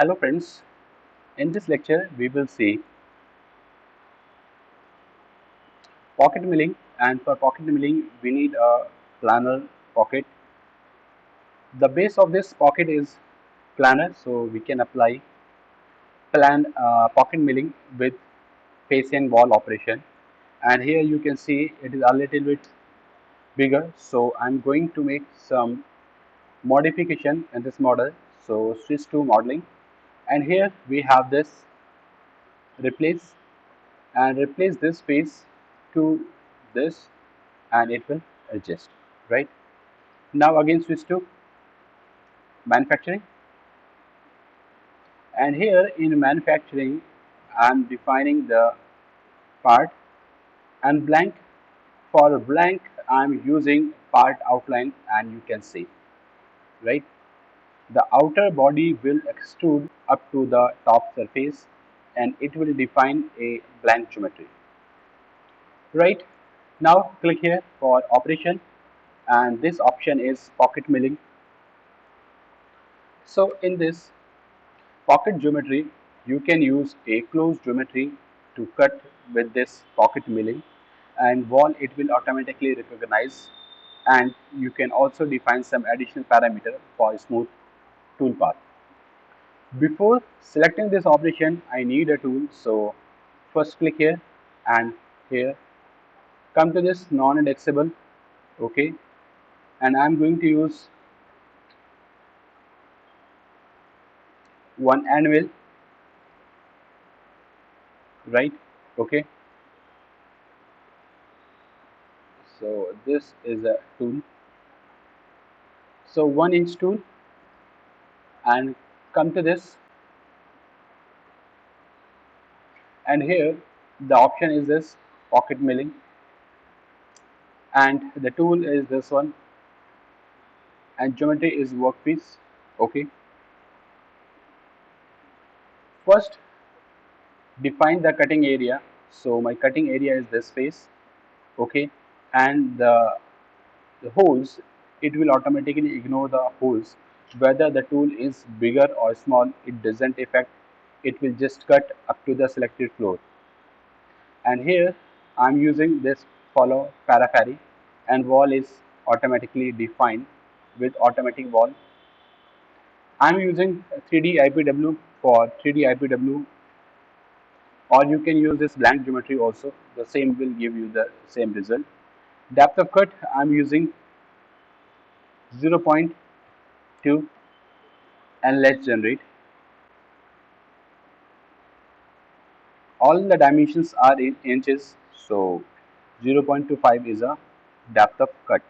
Hello friends, in this lecture we will see pocket milling, and for pocket milling we need a planar pocket. The base of this pocket is planar, so we can apply pocket milling with face and wall operation. And here you can see it is a little bit bigger, so I'm going to make some modification in this model. So switch to modeling, and here we have this replace and replace this face to this, and it will adjust, right? Now again switch to manufacturing, and here in manufacturing I'm defining the part, and blank, for blank I'm using part outline, and you can see, right, the outer body will extrude up to the top surface, and it will define a blank geometry, right? Now click here for operation, and this option is pocket milling. So in this pocket geometry, you can use a closed geometry to cut with this pocket milling, and wall it will automatically recognize, and you can also define some additional parameter for smooth toolpath. Before selecting this operation, I need a tool. So first click here, and here come to this non-indexable, okay, and I'm going to use one anvil, right? Okay, so this is a tool, so 1 inch tool, and come to this, and here the option is this pocket milling, and the tool is this one, and geometry is workpiece. Okay, first define the cutting area. So my cutting area is this face, okay, and the holes, it will automatically ignore the holes. Whether the tool is bigger or small, it doesn't affect, it will just cut up to the selected floor. And here I'm using this follow periphery, and wall is automatically defined with automatic wall. I'm using 3D IPW for 3D IPW, or you can use this blank geometry also, the same will give you the same result. Depth of cut I'm using 0.2, and let's generate. All the dimensions are in inches, so 0.25 is a depth of cut.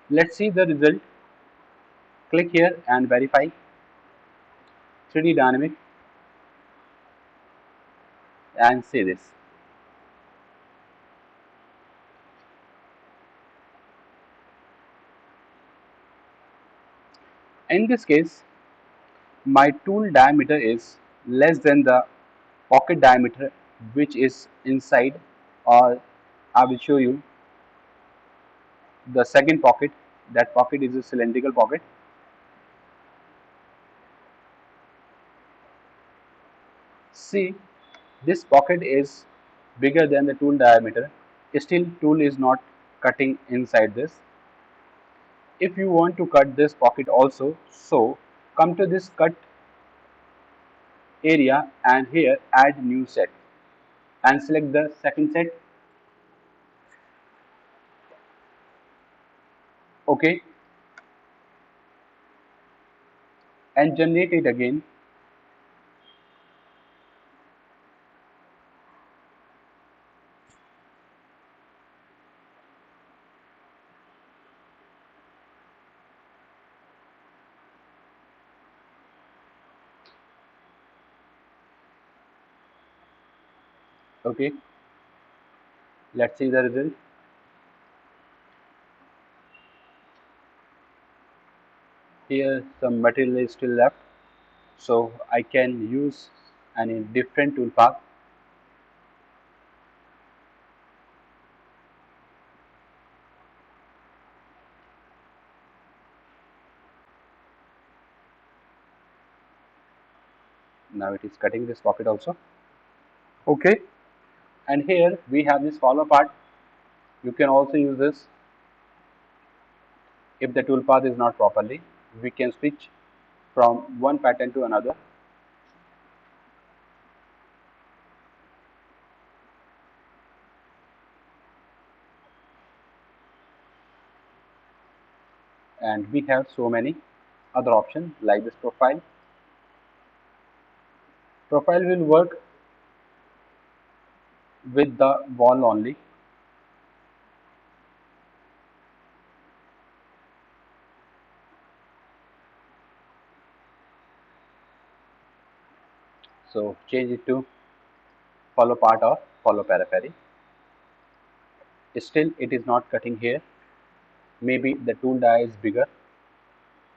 Let's see the result. Click here and verify 3D dynamic, and say this. In this case, my tool diameter is less than the pocket diameter, which is inside, or I will show you the second pocket. That pocket is a cylindrical pocket. See, this pocket is bigger than the tool diameter. Still, tool is not cutting inside this. If you want to cut this pocket also, so come to this cut area, and here add new set, and select the second set. Okay, and generate it again. Okay, let's see the result. Here some material is still left, so I can use any different tool path. Now it is cutting this pocket also. Okay, and here we have this follow part. You can also use this if the toolpath is not properly. We can switch from one pattern to another, and we have so many other options like this profile. Profile will work with the wall only. So change it to follow part or follow periphery. Still, it is not cutting here. Maybe the tool die is bigger.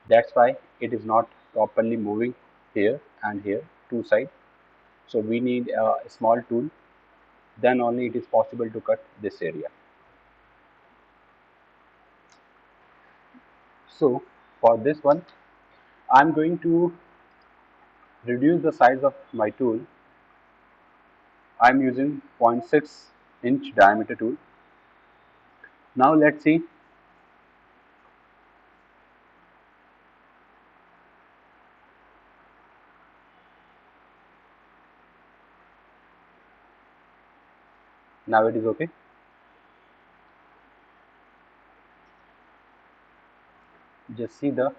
That's why it is not properly moving here and here, two sides. So we need a small tool. Then only it is possible to cut this area. So for this one, I'm going to reduce the size of my tool. I'm using 0.6 inch diameter tool. Now let's see. Now it is okay. Just see the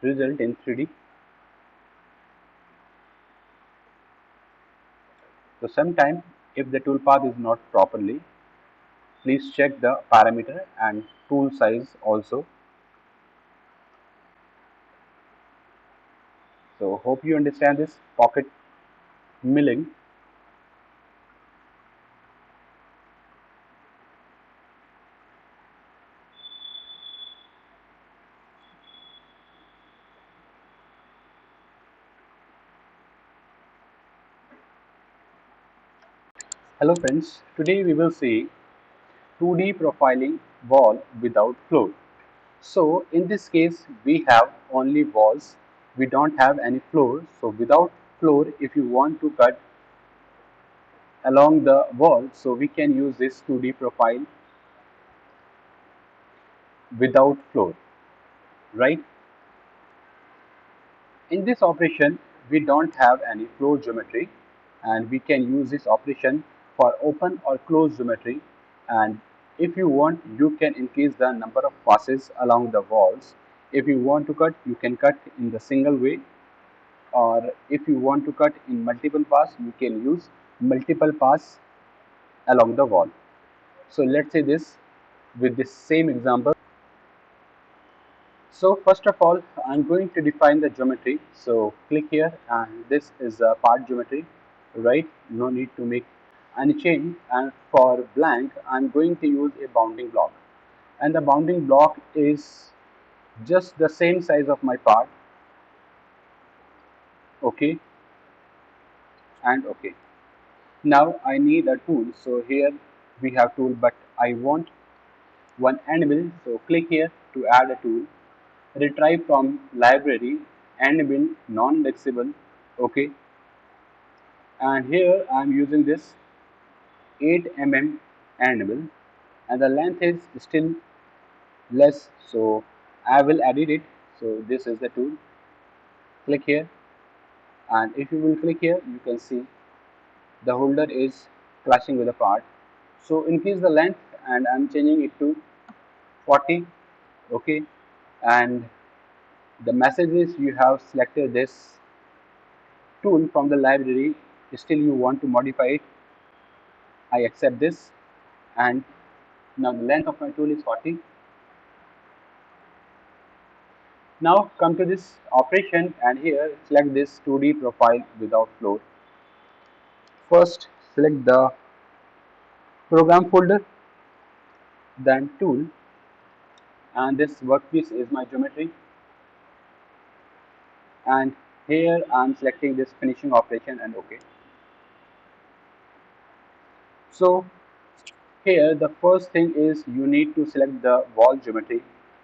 result in 3D. So sometime if the tool path is not properly, please check the parameter and tool size also. So hope you understand this pocket milling. Hello friends, today we will see 2D profiling wall without floor. So in this case we have only walls, we don't have any floor. So without floor, if you want to cut along the wall, so we can use this 2D profile without floor, right? In this operation we don't have any floor geometry, and we can use this operation for open or closed geometry. And if you want, you can increase the number of passes along the walls. If you want to cut, you can cut in the single way, or if you want to cut in multiple pass, you can use multiple pass along the wall. So let's say this with this same example. So first of all, I'm going to define the geometry. So click here, and this is a part geometry, right? No need to make any change. And for blank, I'm going to use a bounding block. And the bounding block is just the same size of my part. Okay, and okay. Now I need a tool. So here we have tool, but I want one animal. So click here to add a tool. Retrieve from library animal non-flexible. Okay, and here I am using this 8 mm animal, and the length is still less, so I will edit it. So this is the tool. Click here, and if you will click here, you can see the holder is clashing with the part. So increase the length, and I'm changing it to 40. Okay, and the message is you have selected this tool from the library, still you want to modify it. I accept this, and now the length of my tool is 40. Now come to this operation, and here select this 2D profile without floor. First select the program folder, then tool, and this workpiece is my geometry, and here I am selecting this finishing operation and OK. So here the first thing is you need to select the wall geometry.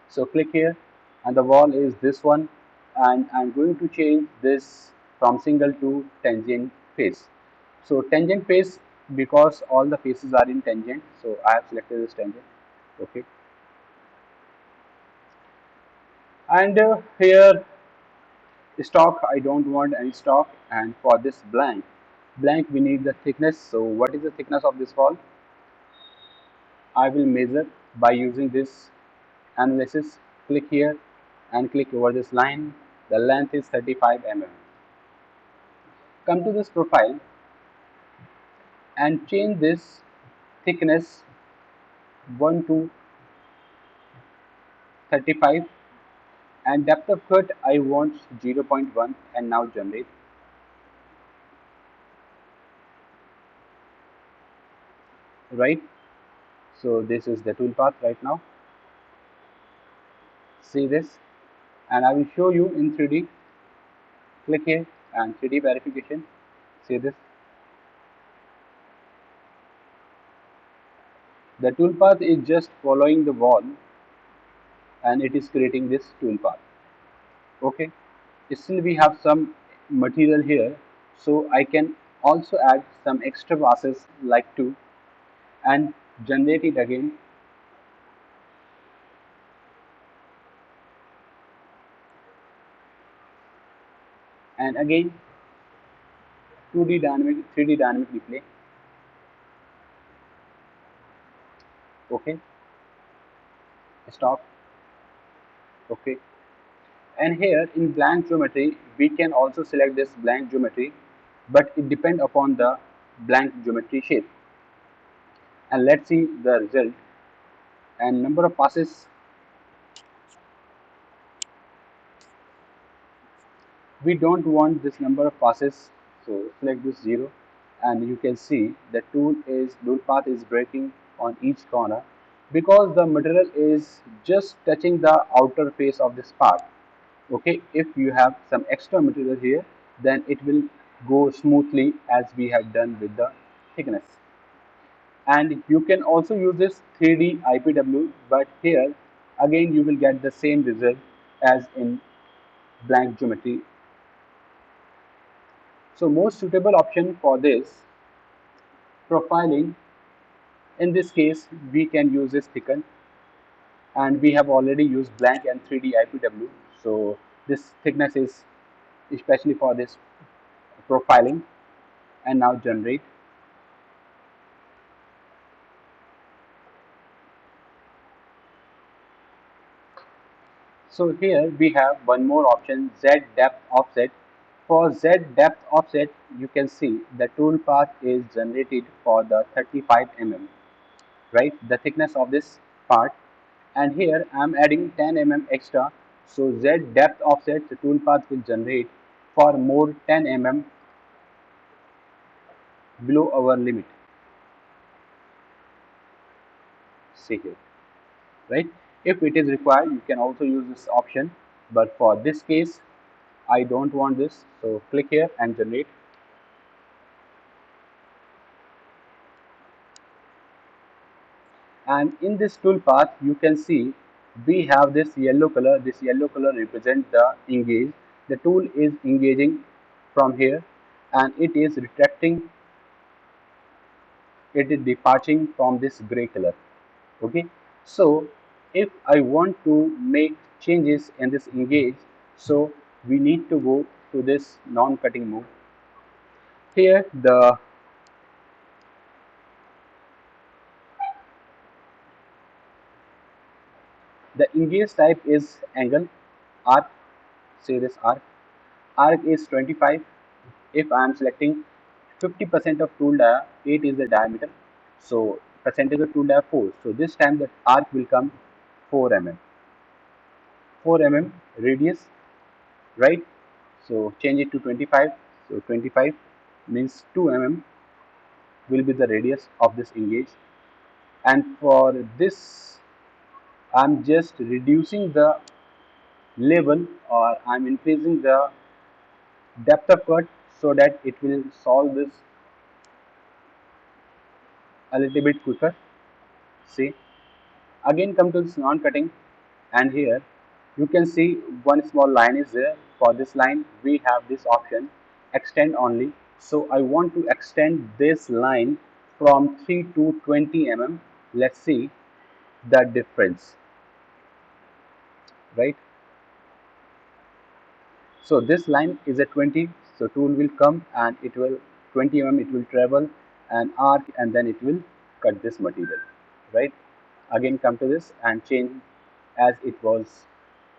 So click here, and the wall is this one, and I'm going to change this from single to tangent face. So tangent face, because all the faces are in tangent, so I have selected this tangent. Okay, and here stock, I don't want any stock, and for this blank we need the thickness. So what is the thickness of this wall? I will measure by using this analysis. Click here and click over this line. The length is 35 mm. Come to this profile and change this thickness 1 to 35, and depth of cut I want 0.1, and now generate. Right, so this is the toolpath right now. See this, and I will show you in 3D. Click here and 3D verification. See this, the toolpath is just following the wall and it is creating this toolpath. Okay, still we have some material here, so I can also add some extra passes like 2 and generate it again. And again 2D dynamic, 3D dynamic display. Okay, stop. Okay, and here in blank geometry we can also select this blank geometry, but it depends upon the blank geometry shape. And let's see the result and number of passes. We don't want this number of passes, so select this 0, and you can see the tool path is breaking on each corner because the material is just touching the outer face of this part. Okay, if you have some extra material here, then it will go smoothly as we have done with the thickness. And you can also use this 3D IPW, but here again you will get the same result as in blank geometry. So most suitable option for this profiling, in this case we can use this thicken, and we have already used blank and 3D IPW, so this thickness is especially for this profiling. And now generate. So here we have one more option, Z depth offset. For Z depth offset, you can see the tool path is generated for the 35 mm, right? The thickness of this part, and here I am adding 10 mm extra. So Z depth offset, the tool path will generate for more 10 mm below our limit. See here, right? If it is required, you can also use this option, but for this case, I don't want this. So click here and generate. And in this toolpath you can see we have this yellow color. This yellow color represents the engage. The tool is engaging from here and it is retracting, it is departing from this gray color. Okay, so if I want to make changes in this engage, so we need to go to this non-cutting mode. Here the engage type is angle, arc. Say this arc is 25. If I am selecting 50% of tool dia, 8 is the diameter, so percentage of tool dia 4, so this time the arc will come 4 mm, 4 mm radius, right? So change it to 25. So 25 means 2 mm will be the radius of this engage. And for this I'm just reducing the level, or I'm increasing the depth of cut so that it will solve this a little bit quicker. See, again come to this non-cutting, and here you can see one small line is there. For this line we have this option, extend only. So I want to extend this line from 3 to 20 mm. Let's see the difference, right? So this line is a 20, so tool will come and it will 20 mm, it will travel an arc and then it will cut this material, right? Again come to this and change as it was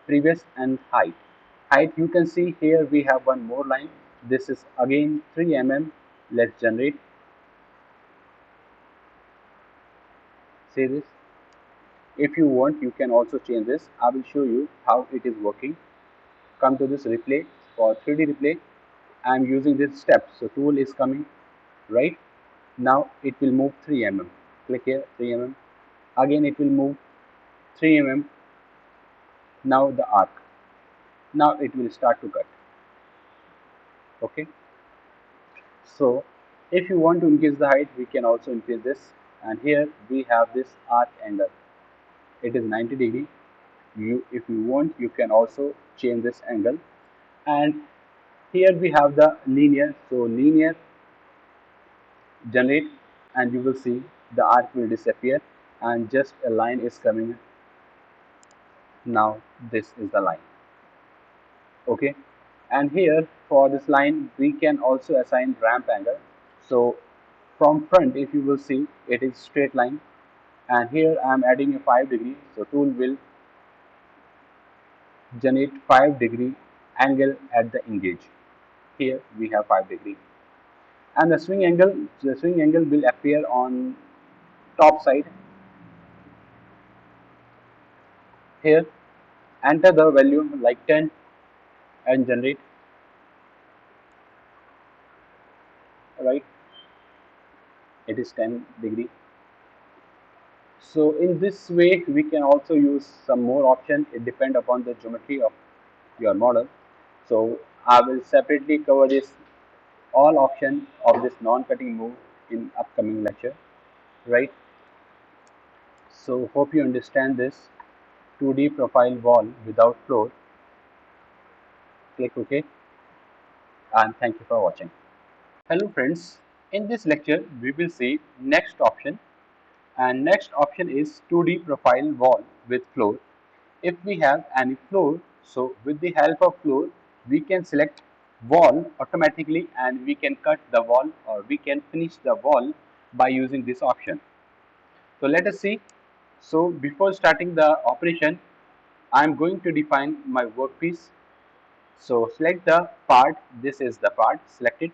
previous. And height. Height, you can see here we have one more line. This is again 3 mm. Let's generate. See this. If you want, you can also change this. I will show you how it is working. Come to this replay. For 3D replay, I am using this step. So tool is coming, right? Now it will move 3 mm. Click here, 3 mm. Again it will move 3 mm. Now the arc. Now it will start to cut. Okay. So if you want to increase the height, we can also increase this. And here we have this arc angle. It is 90 degree. If you want, you can also change this angle. And here we have the linear. So linear, generate, and you will see the arc will disappear and just a line is coming. Now this is the line. Okay. And here for this line we can also assign ramp angle. So from front, if you will see, it is straight line, and here I am adding a 5 degree. So tool will generate 5 degree angle at the engage. Here we have 5 degree, and the swing angle will appear on top side. Here enter the value like 10 and generate, right? It is 10 degree. So in this way we can also use some more option. It depend upon the geometry of your model. So I will separately cover this all option of this non-cutting move in upcoming lecture, right? So hope you understand this 2D profile wall without floor. Click OK, and thank you for watching. Hello friends, in this lecture we will see next option, and next option is 2D profile wall with floor. If we have any floor, so with the help of floor we can select wall automatically and we can cut the wall or we can finish the wall by using this option. So let us see. So before starting the operation, I am going to define my workpiece. So select the part, this is the part, select it,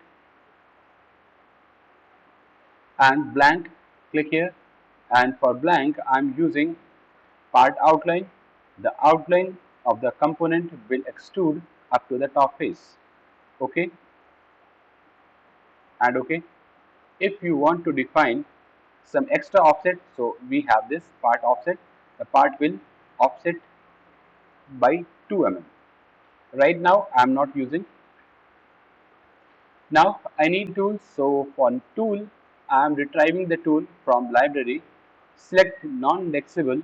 and blank, click here, and for blank I am using part outline. The outline of the component will extrude up to the top face. Okay, and okay. If you want to define some extra offset, so we have this part offset. The part will offset by 2 mm. Right now I am not using. Now I need tools. So for tool, I am retrieving the tool from library. Select non-indexable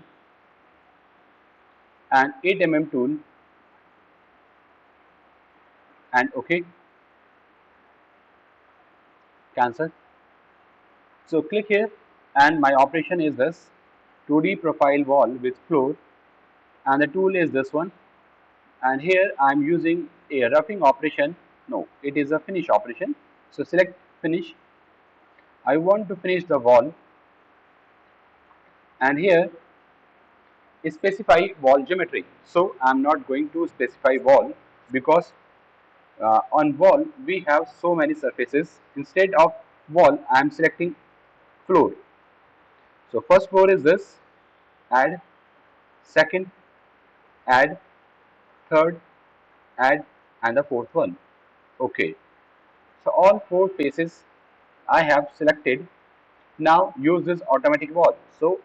and 8 mm tool, and OK, cancel. So click here, and my operation is this 2D profile wall with floor, and the tool is this one. And here I am using a roughing operation. No, it is a finish operation. So select finish. I want to finish the wall, and here specify wall geometry. So I am not going to specify wall because on wall we have so many surfaces. Instead of wall, I am selecting floor. So first floor is this, add, second, add, third, add, and the fourth one. Okay. So all four faces I have selected. Now use this automatic wall. So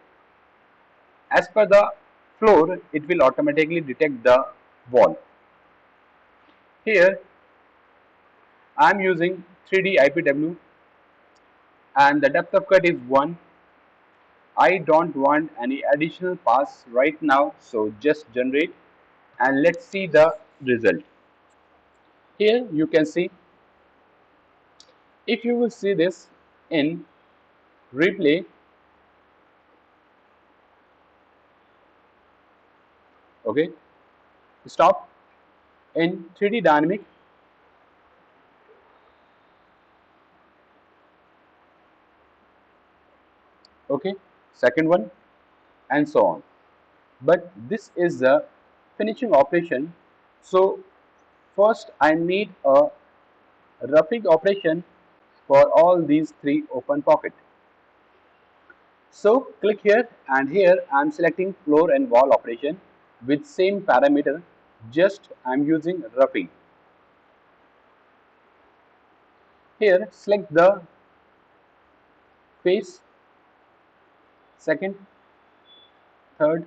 as per the floor, it will automatically detect the wall. Here I am using 3D IPW and the depth of cut is 1. I don't want any additional pass right now, so just generate and let's see the result. Here you can see If you will see this in replay, okay, stop. In 3D dynamic, okay, second one, and so on. But this is the finishing operation. So first I need a roughing operation for all these three open pocket. So click here, and here I am selecting floor and wall operation with same parameter, just I am using roughing. Here select the face, second, third,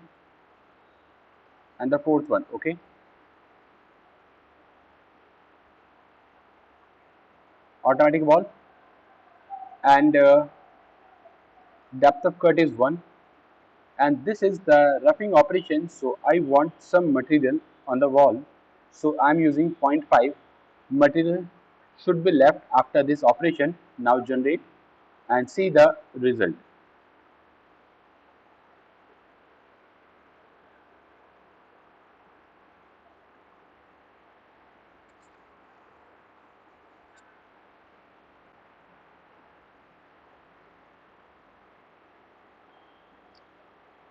and the fourth one, okay. Automatic wall, and depth of cut is 1, and this is the roughing operation. So I want some material on the wall, so I am using zero point 0.5. Material should be left after this operation. Now generate and see the result.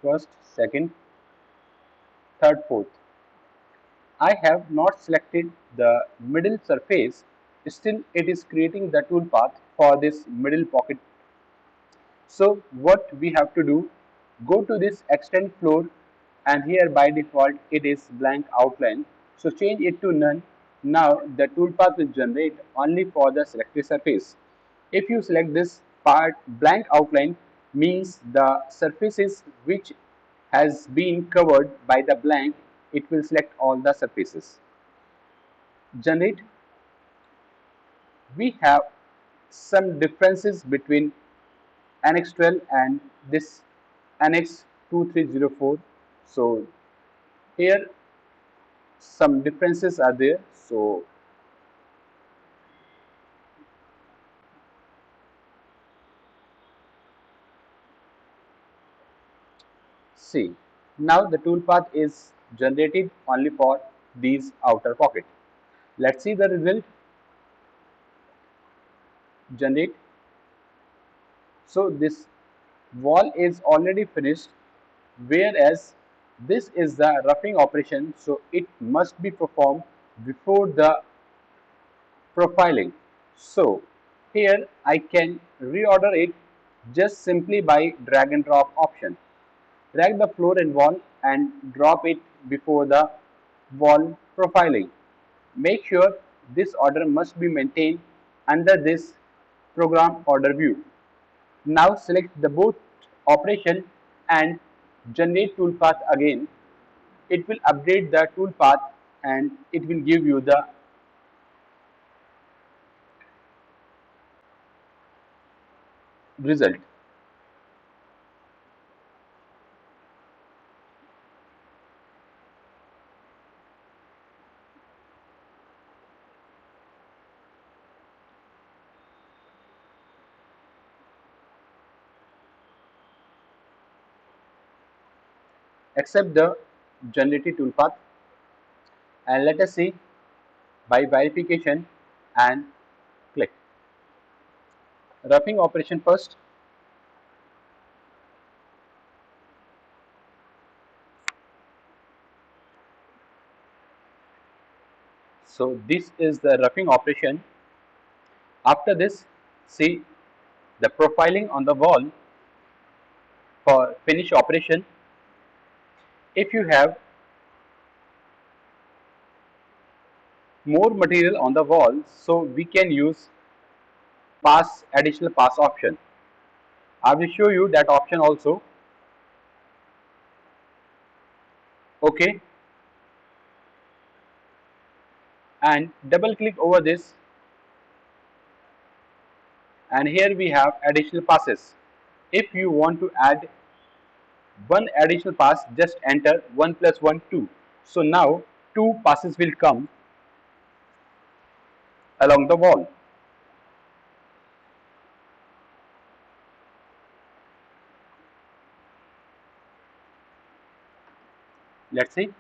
First, second, third, fourth. I have not selected the middle surface, still it is creating the toolpath for this middle pocket. So what we have to do, go to this extend floor, and here by default it is blank outline. So change it to none. Now the toolpath will generate only for the selected surface. If you select this part blank outline, means the surfaces which has been covered by the blank, it will select all the surfaces. Generate. We have some differences between Annex 12 and this Annex 2304. So here some differences are there. So see, now the toolpath is generated only for these outer pocket. Let's see the result. Generate. So this wall is already finished, whereas this is the roughing operation, so it must be performed before the profiling. So here I can reorder it just simply by drag and drop option. Drag the floor and wall and drop it before the wall profiling. Make sure this order must be maintained under this program order view. Now select the both operation and generate toolpath again. It will update the toolpath and it will give you the result. Accept the generated toolpath, and let us see by verification and click. Roughing operation first. So this is the roughing operation. After this, see the profiling on the wall for finish operation. If you have more material on the wall, so we can use pass additional pass option. I will show you that option also. Okay, and double click over this, and here we have additional passes. If you want to add one additional pass, just enter 1 plus 1 2. So now two passes will come along the wall. Let's see.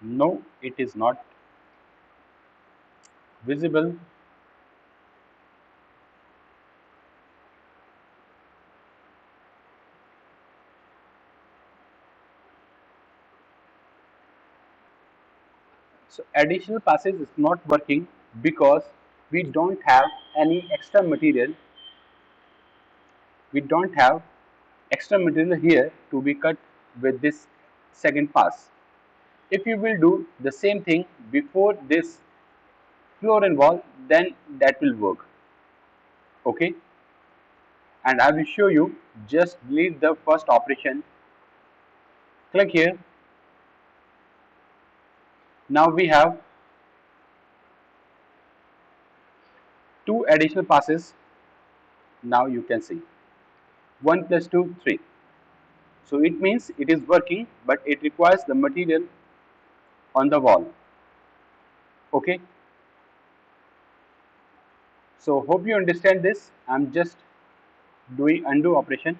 No, it is not visible. So additional passes is not working because we don't have any extra material. We don't have extra material here to be cut with this second pass. If you will do the same thing before this floor and wall, then that will work. Okay, and I will show you. Just delete the first operation. Click here. Now we have two additional passes. Now you can see 1 plus 2 3. So it means it is working, but it requires the material on the wall. Okay, so hope you understand this. I'm just doing undo operation.